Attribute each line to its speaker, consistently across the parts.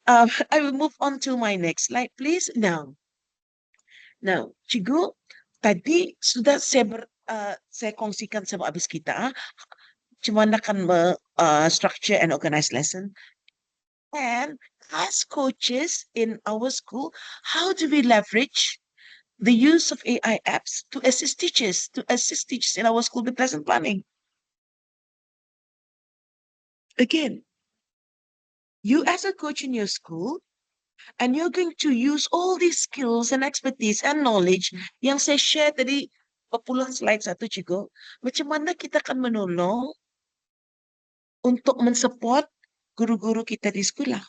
Speaker 1: I will move on to my next slide, please. Now, Cigu, tadi sudah saya kongsikan sama abis kita, gimana kan structure and organize lesson. And as coaches in our school, how do we leverage the use of AI apps to assist teachers in our school with lesson planning? Again, you as a coach in your school, and you're going to use all these skills and expertise and knowledge yang saya share tadi 40 slide satu, Cigo. Macam mana kita akan menolong untuk mensupport guru-guru kita di sekolah.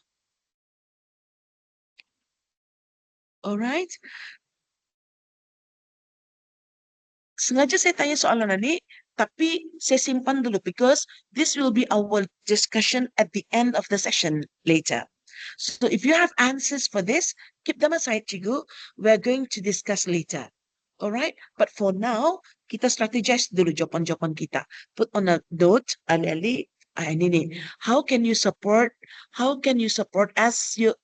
Speaker 1: Alright? Sengaja saya tanya soalan ini, tapi saya simpan dulu because this will be our discussion at the end of the session later. So if you have answers for this, keep them aside, Cigu. We're going to discuss later. Alright? But for now, kita strategize dulu jawapan-jawapan kita. Put on a note, ali-ali, ini. How can you support as your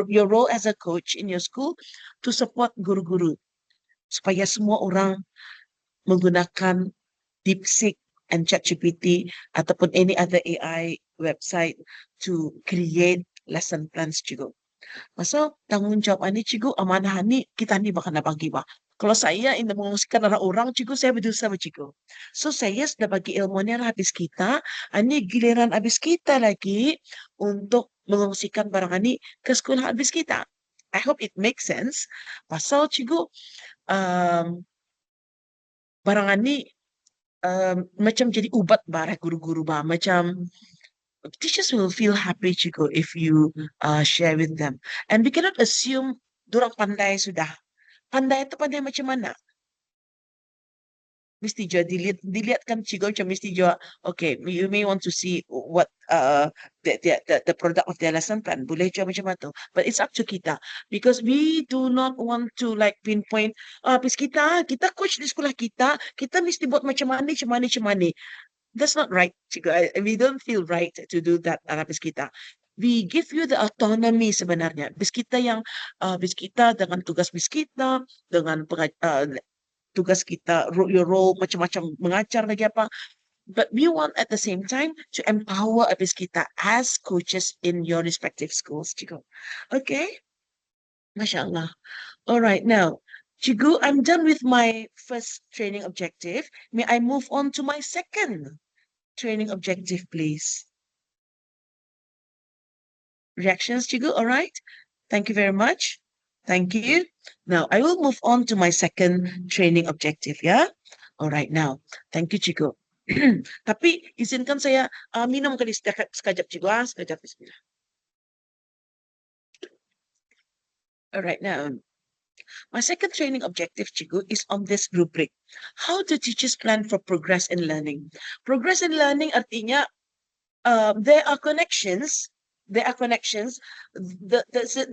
Speaker 1: role as a coach in your school to support guru-guru supaya semua orang menggunakan DeepSeek and ChatGPT ataupun any other AI website to create lesson plans, Cigu. Masa tanggung jawab ini, Cigu, amanah ini kita ni bakal bagi ba. Kalau saya ini mengungsikan orang, Cigu, saya berdosa, Cigu. So saya sudah bagi ilmunya habis kita, ini giliran habis kita lagi untuk mengungsikan barang ini ke sekolah habis kita. I hope it makes sense. Pasal, Cigu, barang ini macam jadi ubat barang guru-guru ba. Macam teachers will feel happy, Chico, if you share with them. And we cannot assume dorang pandai sudah. Pandai itu pandai macam mana? Mesti juga dilihatkan, Chico, macam mesti juga, okay, you may want to see what the product of their lesson plan. Boleh juga macam itu. But it's up to kita. Because we do not want to like pinpoint, habis kita coach di sekolah kita mesti buat macam mana. That's not right, Chico. We don't feel right to do that, habis kita. We give you the autonomy sebenarnya. Bis kita dengan tugas bis kita, dengan tugas kita, your role, macam-macam mengajar lagi apa. But we want at the same time to empower habis kita as coaches in your respective schools, Chico. Okay? Masya Allah. All right, now, Chigu, I'm done with my first training objective. May I move on to my second training objective, please? Reactions, Chigu? All right. Thank you very much. Thank you. Now, I will move on to my second training objective, yeah? All right, now. Thank you, Chigu. Tapi, izinkan saya minum kali sekejap, Chigu. Sekejap, bismillah. All right, now. My second training objective, Chigu, is on this rubric. How do teachers plan for progress in learning? Progress in learning artinya there are connections. The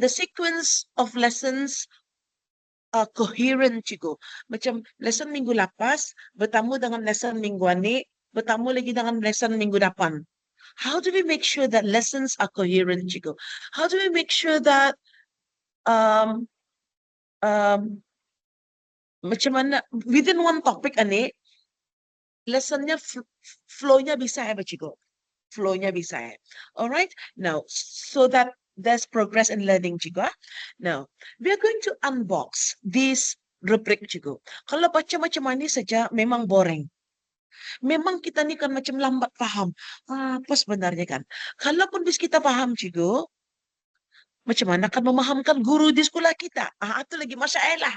Speaker 1: sequence of lessons are coherent, Chigu. Macam lesson minggu lapas, bertemu dengan lesson minggu ini, bertemu lagi dengan lesson minggu depan. How do we make sure that lessons are coherent, Chigu? How do we make sure that macam mana within one topic ani lessonnya flow-nya bisa Chico. Flow-nya bisa Alright? Now, so that there's progress in learning, Chico. Now, we are going to unbox this rubric, Chico. Kalau baca macam ini saja memang boring. Memang kita ni kan macam lambat faham. Apa sebenarnya kan? Kalaupun bis kita faham, Chico, macam mana kan memahamkan guru di sekolah kita? Itu lagi masalah.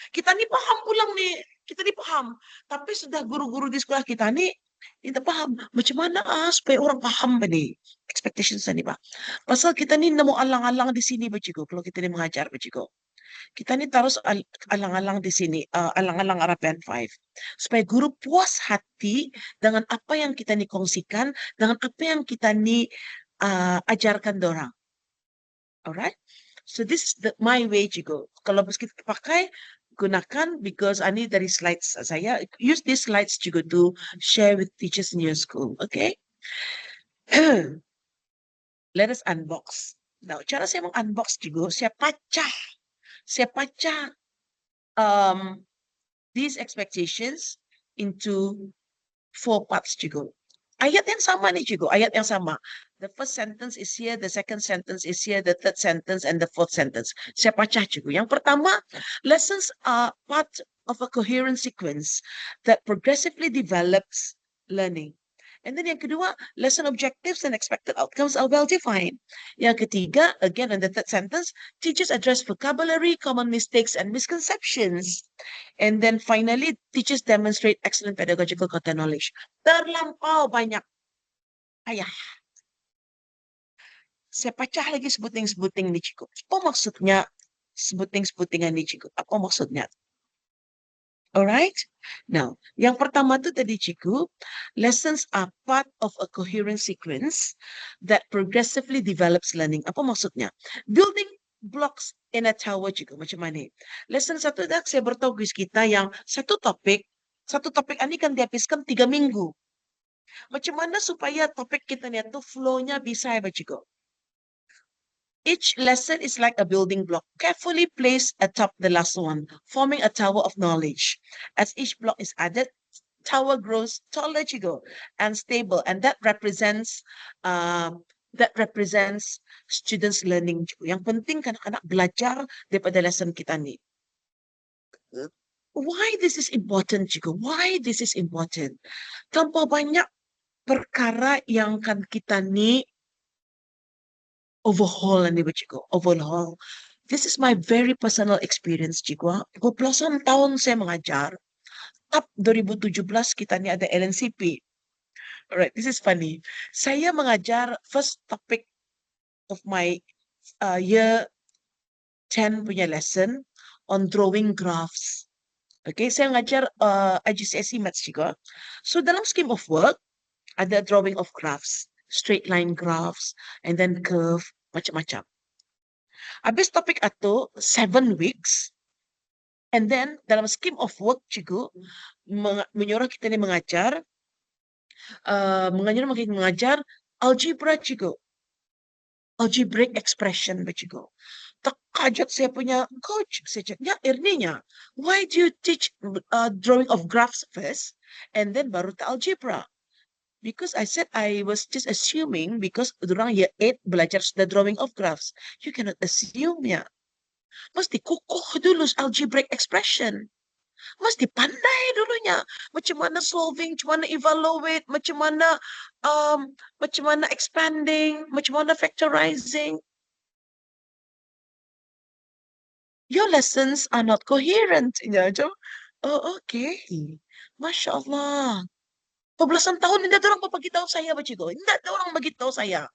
Speaker 1: Kita ni paham pulang ni. Kita ni paham. Tapi sudah guru-guru di sekolah kita ni, kita paham. Macam mana supaya orang paham ba ni? Expectations ni ba? Pasal kita ni namo alang-alang di sini ba, Chico? Kalau kita ni mengajar ba, Chico? Kita ni taruh alang-alang di sini. Alang-alang RPN 5. Supaya guru puas hati dengan apa yang kita ni kongsikan, dengan apa yang kita ni ajarkan dorang. Alright? So this is my way, Chico. Kalau kita pakai, gunakan because I need dari slides saya. Use these slides juga to share with teachers in your school. Okay? Let us unbox Now, cara saya meng-unbox cikgu, saya pecah these expectations into 4 parts, cikgu. Ayat yang sama nih, cikgu. Ayat yang sama. The first sentence is here, the second sentence is here, the third sentence, and the fourth sentence. Saya pecah, cikgu. Yang pertama, lessons are part of a coherent sequence that progressively develops learning. And then yang kedua, lesson objectives and expected outcomes are well defined. Yang ketiga, again in the third sentence, teachers address vocabulary, common mistakes, and misconceptions. And then finally, teachers demonstrate excellent pedagogical content knowledge. Terlampau banyak. Ayah, saya pecah lagi sebuting-sebuting nih, Ciko. Apa maksudnya sebuting-sebutingan nih, Ciko? Apa maksudnya? Alright? Now, yang pertama tuh tadi, Ciku, lessons are part of a coherent sequence that progressively develops learning. Apa maksudnya? Building blocks in a tower, Ciku. Macam mana? Lesson satu dah saya beritahu guys kita yang satu topik ini kan dihabiskan 3 minggu. Macam mana supaya topik kita ni tu flow-nya bisa ya, Ciku? Each lesson is like a building block, carefully placed atop the last one, forming a tower of knowledge. As each block is added, tower grows taller, Chigo, and stable, and that represents students learning. Yang penting kan anak belajar daripada lesson kita ni. Why this is important, Chigo? Why this is important? Terlampau banyak perkara yang kan kita ni overhaul ni Cikgu, overhaul. This is my very personal experience, Cikgu. 12 tahun saya mengajar. Top 2017 kita ni ada LNCP. Alright, this is funny. Saya mengajar first topic of my year 10 punya lesson on drawing graphs. Okay, saya mengajar IGCSE Maths juga. So dalam scheme of work, ada drawing of graphs, straight line graphs, and then curve, macam-macam. Habis topik itu 7 weeks, and then dalam scheme of work cikgu menyuruh kita ni mengajar algebra cikgu, algebraic expression cikgu. Terkajut saya punya coach, saya cakap, ya Irninya, why do you teach drawing of graphs first, and then baru ke algebra? Because I said I was just assuming because durang year 8 belajar the drawing of graphs. You cannot assume ya. Mesti kukuh dulu algebraic expression. Mesti pandai dulunya. Macam mana solving, macam mana evaluate, macam mana expanding, macam mana factorizing. Your lessons are not coherent. Ya, oh, okay. Masya Allah. Pembelasan tahun tidak ada orang beritahu saya, Cikgu. Tidak ada orang beritahu saya.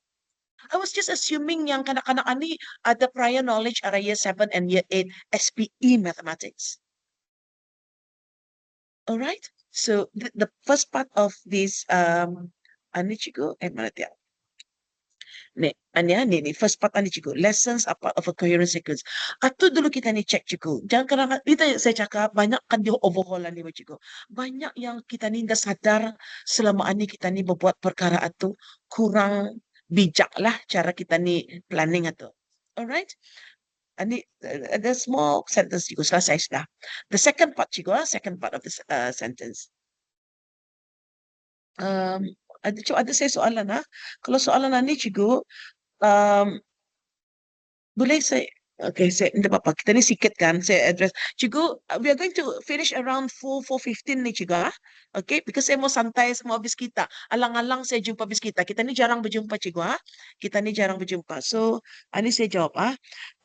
Speaker 1: I was just assuming yang kanak-kanak ini ada prior knowledge area year 7 and year 8 SPE mathematics. Alright? So the first part of this ani Cikgu, mana dia? Ni first part ani Cikgu. Lessons are part of a coherent sequence. Atau dulu kita ni check Cikgu. Jangan kadang kita saya cakap banyak kan dia overhaul ni Cikgu. Banyak yang kita ni dah sadar selama ini kita ni berbuat perkara itu kurang bijak lah cara kita ni planning itu. Alright? Ani ada small sentence Cikgu selesai sudah. The second part Cikgu, second part of this sentence. Ada saya soalan Kalau soalan ni Cikgu, boleh saya saya tidak apa-apa. Kita ni sikit kan saya address. Cikgu, we are going to finish around 4:15 ni Cikgu. Okay, because saya mau santai sama habis kita. Alang-alang saya jumpa habis kita. Kita ni jarang berjumpa Cikgu Kita ni jarang berjumpa. So, ini saya jawab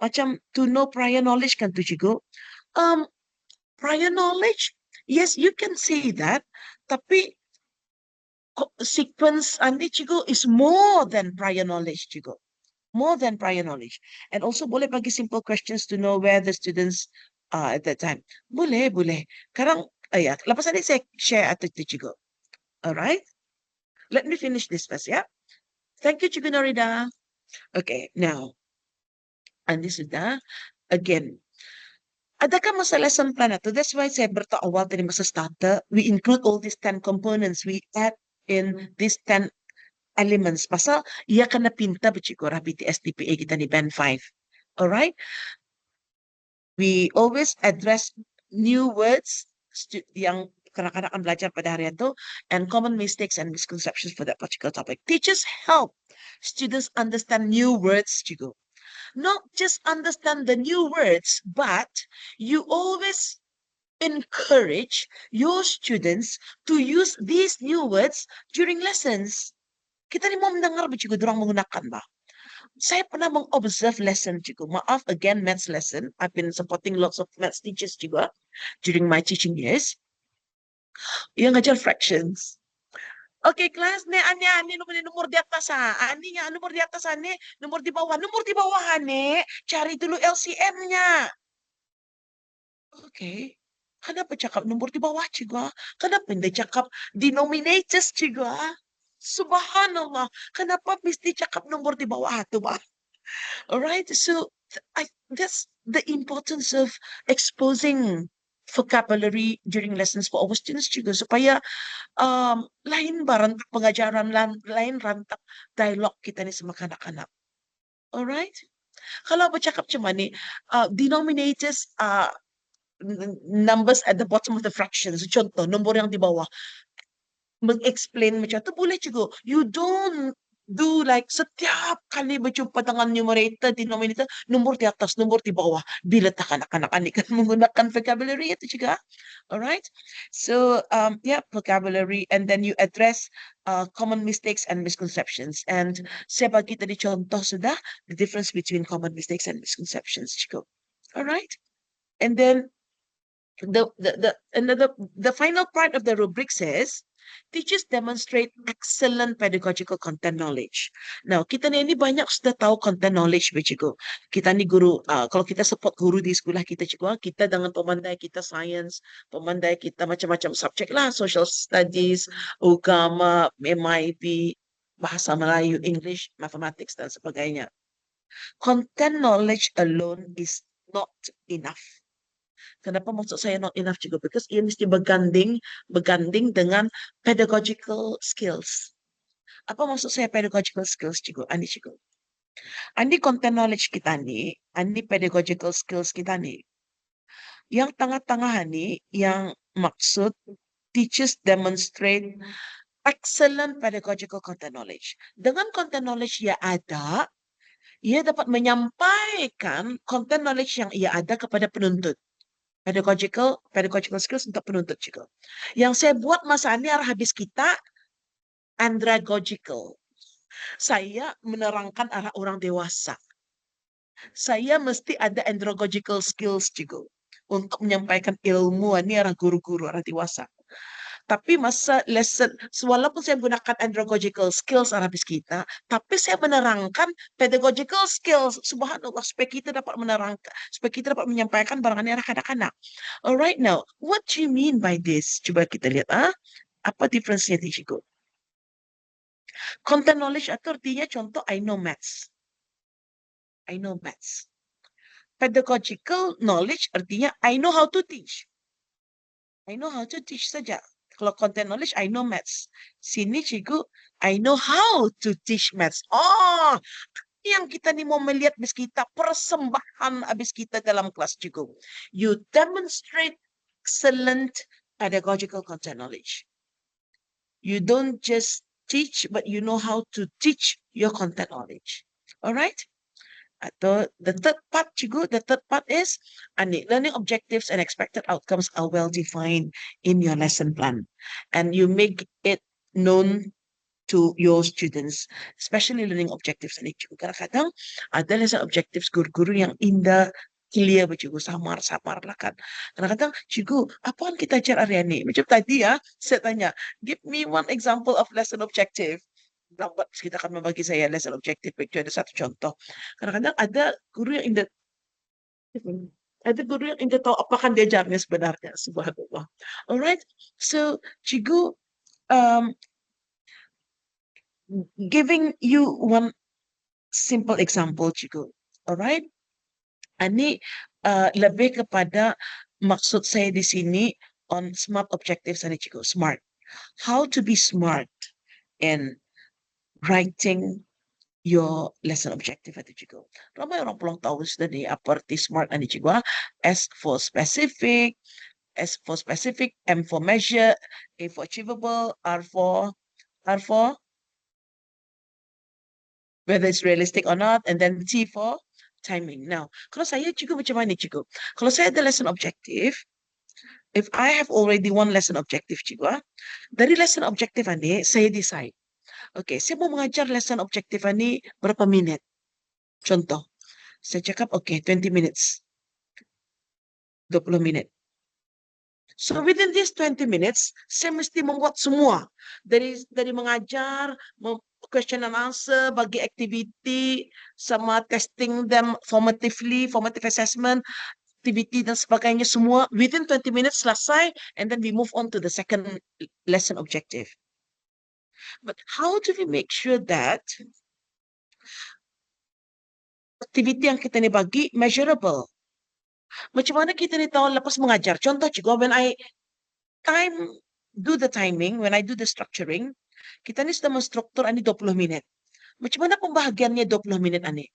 Speaker 1: Macam to know prior knowledge kan tu Cikgu. Prior knowledge, yes, you can say that. Tapi sequence ini Cikgu is more than prior knowledge Cikgu. More than prior knowledge. And also boleh bagi simple questions to know where the students are at that time. Boleh. Sekarang, lepas tadi saya share atau Cikgu. Alright? Let me finish this first, ya. Thank you, Cikgu Norida. Okay, now. Andi sudah. Again. Adakah masa lesson plan itu? That's why saya beritahu awal tadi masa starter, we include all these 10 components. We add in these 10 elements. Pasal ia kena pinta bercikor BTS TPA kita ni band 5. Alright? We always address new words yang kanak-kanak akan belajar pada hari itu and common mistakes and misconceptions for that particular topic. Teachers help students understand new words juga. Not just understand the new words, but you always encourage your students to use these new words during lessons. Kita ni mau mendengar juga dorang menggunakan bah. Saya pernah mengobserve lesson juga. Maaf, again, maths lesson. I've been supporting lots of maths teachers juga during my teaching years. Yang ngajar fractions. Okay, kelas ni, ani nomor di atas ani yang nomor di atas ani, nomor di bawah ani, cari dulu LCM-nya. Okay. Kenapa cakap nomor di bawah juga? Kenapa dia cakap denominators juga? Subhanallah. Kenapa mesti cakap nomor di bawah tu, bah? Alright, so that's the importance of exposing vocabulary during lessons for our students juga supaya lain rantak pengajaran, lain rantak dialog kita ni sama kanak-kanak. Alright? Kalau bercakap macam ni, denominators are numbers at the bottom of the fractions. Contoh, nombor yang di bawah. Meng-explain macam tu boleh juga. You don't do like setiap kali berjumpa dengan numerator, denominator, nombor di atas, nombor di bawah. Bila tak anak-anak ni kan menggunakan vocabulary itu juga. Alright? So, yeah, vocabulary. And then you address common mistakes and misconceptions. And saya bagi tadi contoh sudah, the difference between common mistakes and misconceptions juga. Alright? And then, the final part of the rubric says, teachers demonstrate excellent pedagogical content knowledge. Now, kita ni banyak sudah tahu content knowledge cikgu. Kita ni guru, kalau kita support guru di sekolah kita cikgu, kita dengan pemandai kita science, pemandai kita macam-macam subjek lah, social studies, agama, MIP, bahasa Melayu, English, mathematics dan sebagainya. Content knowledge alone is not enough. Kenapa maksud saya not enough juga? Because ia mesti berganding dengan pedagogical skills. Apa maksud saya pedagogical skills juga? Ani juga. Ani content knowledge kita ni, ani pedagogical skills kita ni. Yang tengah-tengah ni, yang maksud teachers demonstrate excellent pedagogical content knowledge. Dengan content knowledge ia ada, ia dapat menyampaikan content knowledge yang ia ada kepada penuntut. Pedagogical skills untuk penuntut juga. Yang saya buat masa ini arah habis kita andragogical. Saya menerangkan arah orang dewasa. Saya mesti ada andragogical skills juga untuk menyampaikan ilmu ini arah guru-guru arah dewasa. Tapi masa lesson, walaupun saya menggunakan andragogical skills arah habis kita, tapi saya menerangkan pedagogical skills, subhanallah, supaya kita dapat menerangkan, supaya kita dapat menyampaikan barang ini arah kanak-kanak. Alright, now, what do you mean by this? Coba kita lihat, apa difference-nya di cikgu? Content knowledge itu artinya contoh, I know maths. I know maths. Pedagogical knowledge artinya I know how to teach. I know how to teach saja. Kalau content knowledge, I know maths. Sini cikgu, I know how to teach maths. Oh, yang kita ni mau melihat habis kita, persembahan habis kita dalam kelas cikgu. You demonstrate excellent pedagogical content knowledge. You don't just teach, but you know how to teach your content knowledge. Alright? Atau the third part cikgu, the third part is learning objectives and expected outcomes are well defined in your lesson plan, and you make it known to your students, especially learning objectives. Ini cikgu kadang-kadang ada lesson objectives guru-guru yang indah, clear cikgu, samar-samar lah kan. Kadang-kadang cikgu, apaan kita ajar hari ini? Macam tadi saya tanya, give me one example of lesson objective. Lambat kita akan membagi saya lesson objective picture, ada satu contoh. Kadang-kadang ada guru yang tahu apakah dia ajarnya sebenarnya, subhanallah. Alright, so cikgu giving you one simple example cikgu. Alright, ini lebih kepada maksud saya di sini on smart objectives ini cikgu, smart. How to be smart in writing your lesson objective at Chico. Ramai orang pulang tahu sudah ni apa arti SMART ani Chico. S for specific, S for specific, M for measure, A for achievable, R for whether it's realistic or not, and then T for timing. Now, kalau saya Chico macam mana Chico? Kalau saya ada lesson objective, if I have already one lesson objective Chico, dari lesson objective ani saya decide. Okay, saya mau mengajar lesson objective ani berapa minit? Contoh, saya cakap, okay, 20 minutes. 20 minit. So within these 20 minutes, saya mesti membuat semua. Dari mengajar, question and answer, bagi activity, sama testing them formatively, formative assessment, activity dan sebagainya semua. Within 20 minutes selesai, and then we move on to the second lesson objective. But how do we make sure that activity yang kita ni bagi measurable? Macam mana kita ni tahu lepas mengajar? Contoh juga, when I do the timing, when I do the structuring, kita ni sudah menstruktur ani 20 minit. Macam mana pembahagiannya 20 minit ani?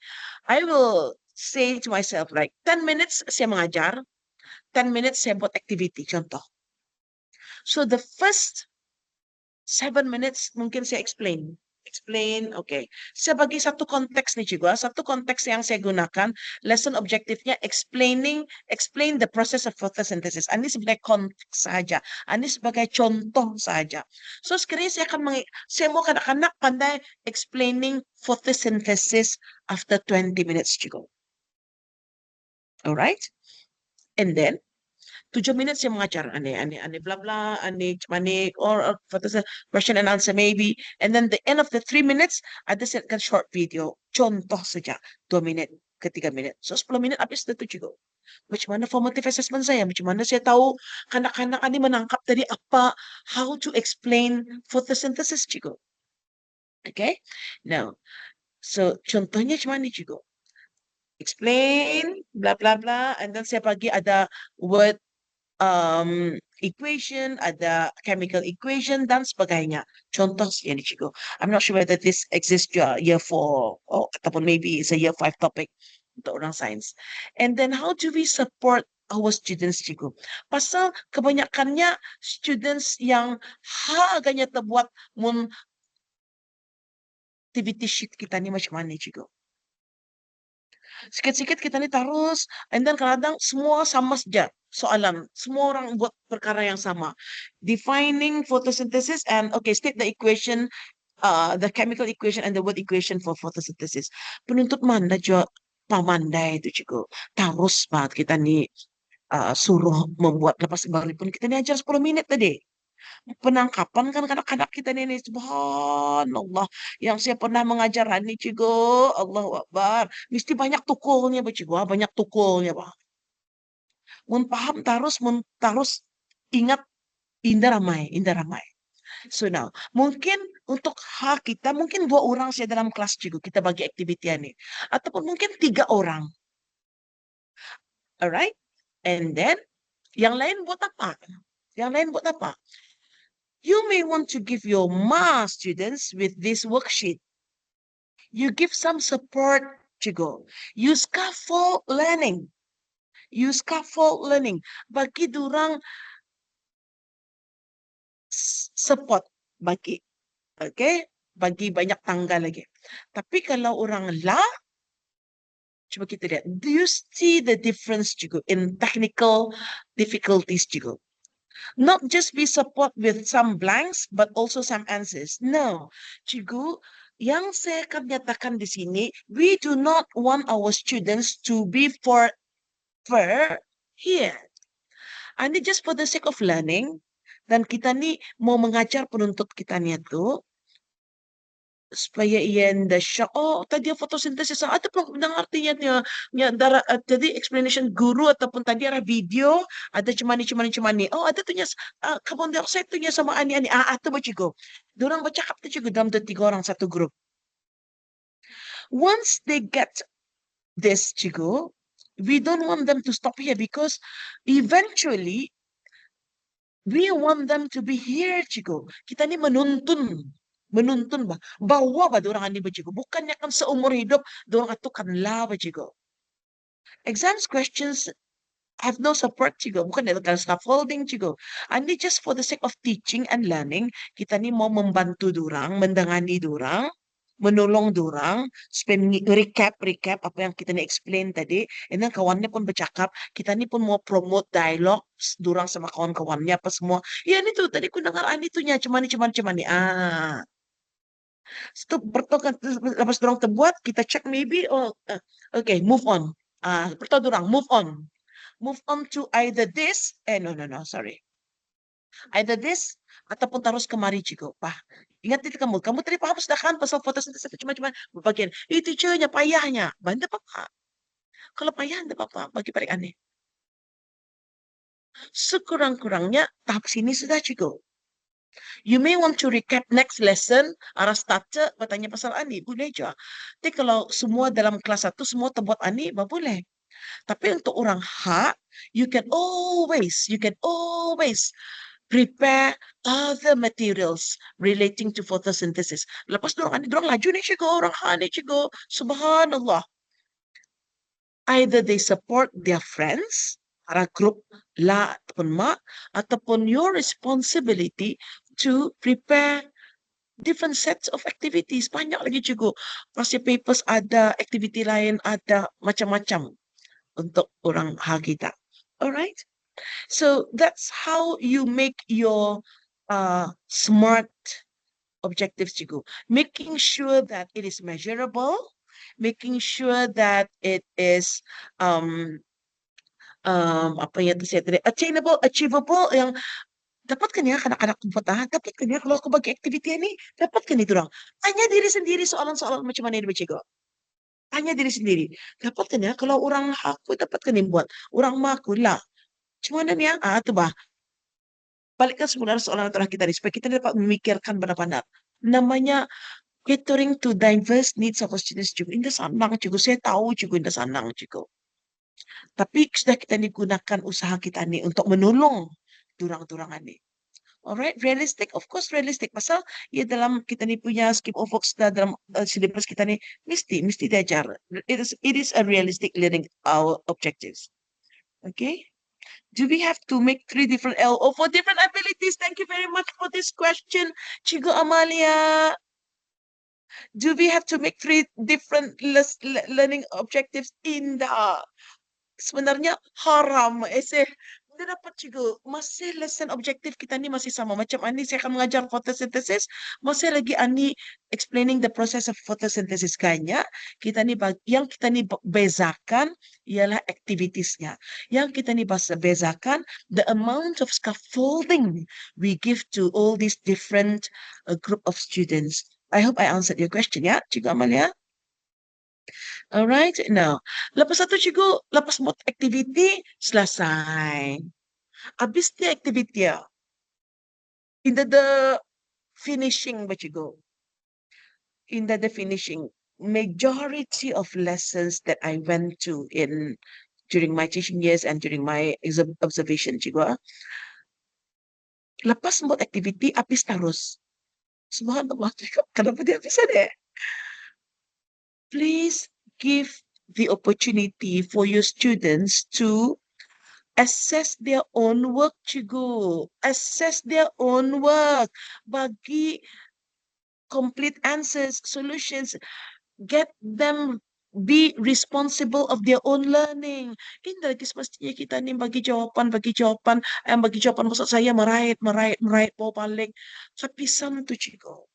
Speaker 1: I will say to myself like 10 minutes saya mengajar, 10 minutes saya buat activity, contoh. So the first 7 minutes mungkin saya explain, okay. Saya bagi satu konteks nih juga, satu konteks yang saya gunakan, lesson objektifnya explain the process of photosynthesis. Ini sebagai konteks saja, ini sebagai contoh saja. So sekarang saya mau anak-anak pandai explaining photosynthesis after 20 minutes juga. Alright? And then 7 minutes saya mengajar ani bla bla or question and answer maybe, and then the end of the 3 minutes ada setkan short video contoh saja 2 minit ke 3 minit, so 10 minit habis itu juga. Macam mana formative assessment saya, macam mana saya tahu kanak-kanak ini menangkap dari apa, how to explain photosynthesis juga. Okay, now so contohnya macam mana juga, explain bla bla bla, and then saya bagi ada word equation, ada chemical equation dan sebagainya. Contoh ini Chico. I'm not sure whether this exists year 4 or ataupun maybe it's a year 5 topic untuk orang sains. And then how do we support our students Chico? Pasal kebanyakannya students yang agaknya terbuat activity sheet kita ni macam mana Chico? Sikit-sikit kita ni terus, and then kadang semua sama saja soalan. Semua orang buat perkara yang sama. Defining photosynthesis and okay, state the equation, the chemical equation and the word equation for photosynthesis. Penuntut mana juga pamandai itu juga. Terus banget kita ni suruh membuat lepas balik pun kita ni ajar 10 minit tadi. Penangkapan kan kanak-kanak kita ni, subhanallah, yang saya pernah mengajar ni cigo, Allahu Akbar, mesti banyak tukulnya cigo, banyak tukulnya bah. Mun paham tarus ingat indah ramai. So now, mungkin untuk kita mungkin 2 orang saja dalam kelas cigo kita bagi aktiviti ini, ataupun mungkin 3 orang. Alright, and then yang lain buat apa? You may want to give your math students with this worksheet. You give some support to go. Use scaffold learning. Bagi durang support bagi. Okay? Bagi banyak tangga lagi. Tapi kalau orang coba kita lihat. Do you see the difference juga in technical difficulties juga? Not just be support with some blanks, but also some answers. No, Cikgu, yang saya akan nyatakan di sini, we do not want our students to be forever here. And just for the sake of learning, dan kita ni mau mengajar penuntut kita ni itu, supaya ia shock. Oh, tadi fotosintesis ada pun artinya jadi explanation guru ataupun tadi ada video ada cemani. Oh, ada tunya carbon dioxide tunya sama ani itu bacigo. Dorang bercakap tu juga dalam 3 orang satu grup. Once they get this cigo, we don't want them to stop here because eventually we want them to be here cigo. Kita ni menuntun Menuntun ba? Bawa ba dorang ani ba cigo? Bukannya kan seumur hidup dorang atukan lah ba cigo? Exams questions have no support cigo. Bukan ada kan scaffolding cigo. Ani just for the sake of teaching and learning, kita ni mau membantu dorang, mendengani dorang, menolong dorang, supaya recap apa yang kita ni explain tadi, and then kawannya pun bercakap, kita ni pun mau promote dialog dorang sama kawan-kawannya apa semua. Ya ini tuh tadi ku dengar Ani tuh nya cuman ni. Stop bertokan lepas dorang terbuat, kita check maybe okay, move on. Pertama dorang move on. Move on to either this, no, sorry. Either this ataupun terus kemari Ciko. Ingat itu kamu tadi paham sudah kan pasal fotosintesis cuma bagian. Itu teachernya payahnya. Bantu apa? Kalau payah tidak apa-apa bagi paling aneh. Sekurang-kurangnya tahap sini sudah Ciko. You may want to recap next lesson, arah starter, bertanya pasal Ani, boleh je. Tapi kalau semua dalam kelas 1 semua terbuat Ani, boleh. Tapi untuk orang H, you can always prepare other materials relating to photosynthesis. Lepas dorang laju ni cikgu, orang H ni cikgu, subhanallah. Either they support their friends, para group la ataupun mak, ataupun your responsibility to prepare different sets of activities. Banyak lagi cikgu. Pasti papers ada, aktiviti lain ada, macam-macam untuk orang H kita. Alright? So that's how you make your smart objectives cikgu. Making sure that it is measurable, making sure that it is apa ya saya tadi attainable, achievable, yang dapatkan ya anak-anak kompeten, dapatkan ya kalau aku bagi aktiviti ini, dapatkan itu orang. Tanya diri sendiri soalan-soalan macam mana ini cikgu. Tanya diri sendiri. Dapatkan ya kalau orang aku dapatkan yang buat, orang maku lah. Cuma ya, itu bah. Balikkan sebenarnya soalan antara kita ini, supaya kita dapat memikirkan benar-benar. Namanya catering to diverse needs of students juga. Indah sanang juga, saya tahu juga indah sanang juga. Tapi sudah kita digunakan usaha kita ini untuk menolong durang-durangan ini. Alright, realistic, of course realistic. Pasal ya dalam kita ni punya scheme of work dalam syllabus kita ni mesti diajar. It is a realistic learning our objectives. Okay. Do we have to make 3 different LO for different abilities? Thank you very much for this question, Chigo Amalia. Do we have to make 3 different learning objectives? Indah. Sebenarnya haram. Tidak dapat juga. Masih lesson objektif kita ni masih sama. Macam Ani, saya akan mengajar photosynthesis. Masih lagi Ani explaining the process of photosynthesis. Kayaknya yang kita ni bezakan ialah activitiesnya. Yang kita ni bezakan the amount of scaffolding we give to all these different group of students. I hope I answered your question ya, Cikgu Amalia. Alright, now, lepas satu cikgu, lepas mod activity, selesai. Habis dia activity ya. In the finishing, ba cikgu? In the finishing, majority of lessons that I went to during my teaching years and during my observation, cikgu, lepas mod activity, habis terus. Subhanallah, kenapa dia bisa deh? Please give the opportunity for your students to assess their own work, cikgu. Assess their own work. Bagi complete answers, solutions. Get them be responsible of their own learning. Hindi lagi semestinya kita ni bagi jawapan, maksud saya meraih, bawa balik. Tapi some tu cikgu.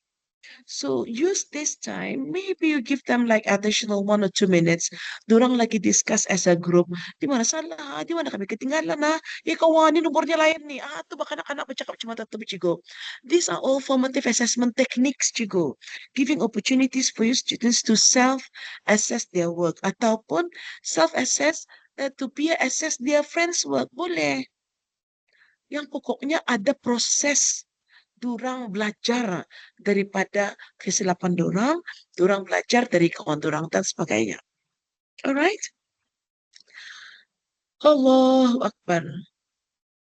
Speaker 1: So use this time. Maybe you give them like additional 1 or 2 minutes. Dorang lagi discuss as a group. Di mana salah? Di mana kami ketinggalan na? Kawan, ni nomornya lain ni. Tu baka anak-anak bercakap cuma tatap cigo. These are all formative assessment techniques cigo. Giving opportunities for you students to self-assess their work. Ataupun self-assess to peer assess their friends' work. Boleh. Yang pokoknya ada proses dorang belajar daripada kesilapan dorang belajar dari kawan dorang dan sebagainya. Alright? Allahu Akbar.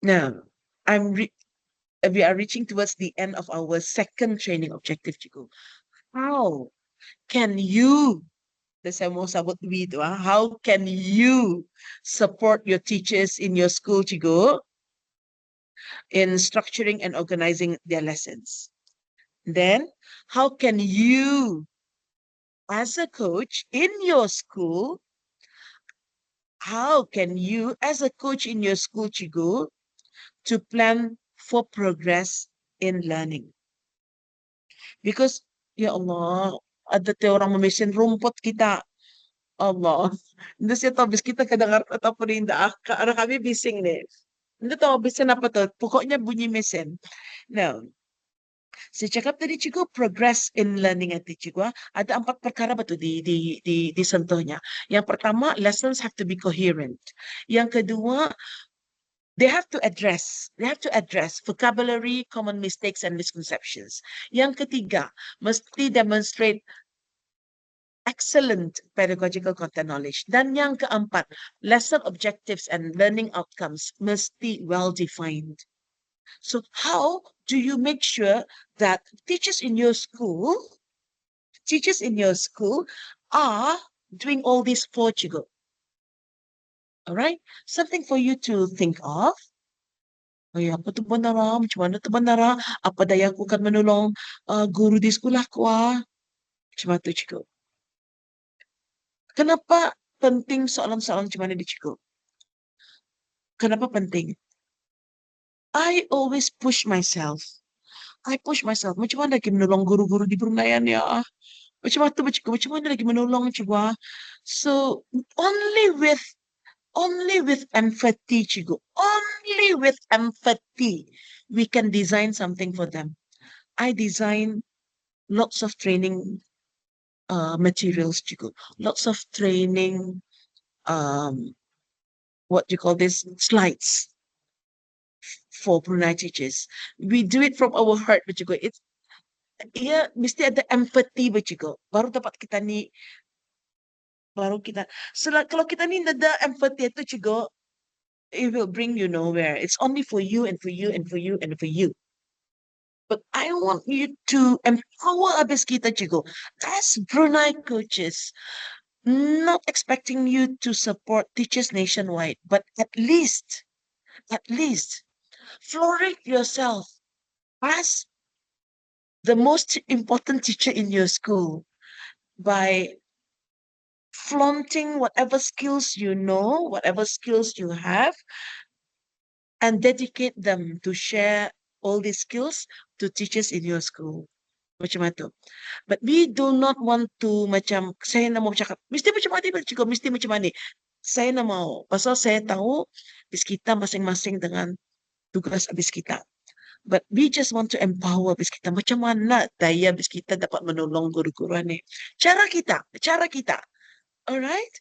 Speaker 1: Now, we are reaching towards the end of our second training objective, cikgu. How can you, saya mau sabut we itu, how can you support your teachers in your school, cikgu, in structuring and organizing their lessons? Then, how can you, as a coach in your school, how can you, as a coach in your school, cikgu, to plan for progress in learning? Because, ya Allah, ada teh orang memesin rumput kita. Allah. Hindi siya to, bis kita kadangar atau perinda. Karena kami bising nih. Hindi to, bisin apa to? Pokoknya bunyi mesin. Now, saya cakap tadi cikgu progress in learning at cikgu, ada 4 perkara betul disentuhnya. Yang pertama, lessons have to be coherent. Yang kedua, they have to address vocabulary, common mistakes and misconceptions. Yang ketiga, mesti demonstrate excellent pedagogical content knowledge. Dan yang keempat, lesson objectives and learning outcomes mesti well defined. So how do you make sure that teachers in your school are doing all these 4, cikgu? All right, something for you to think of. Ay, apa tu bandara? Macam mana tu bandara? Apa daya aku akan menolong guru di sekolah ku? Macam mana tu, cikgu? Kenapa penting soalan-soalan macam mana ni, cikgu? Kenapa penting? I always push myself. Macam mana lagi menolong guru-guru di Bruneian ya? Macam mana tu, cikgu? Macam mana lagi menolong, cikgu? So, only with empathy, cikgu. Only with empathy, we can design something for them. I design lots of training materials, cikgu. Lots of training, what do you call this? Slides for Brunei teachers. We do it from our heart, cikgu. It's, ya, mesti ada empathy, cikgu. Baru dapat kita ni, kalau kita ni ada empathy itu, cikgu, it will bring you nowhere. It's only for you and for you and for you and for you. But I want you to empower habis kita, cikgu, as Brunei coaches, not expecting you to support teachers nationwide, but at least, flourish yourself as the most important teacher in your school by flaunting whatever skills you know, whatever skills you have, and dedicate them to share all these skills to teachers in your school. Macam itu. But we do not want to macam, saya nak mau cakap, mesti macam mana, cikgu, mesti macam mana. Saya nak mau, pasal saya tahu habis kita masing-masing dengan tugas habis kita. But we just want to empower habis kita. Macam mana daya habis kita dapat menolong guru-guru ni. Cara kita. Alright?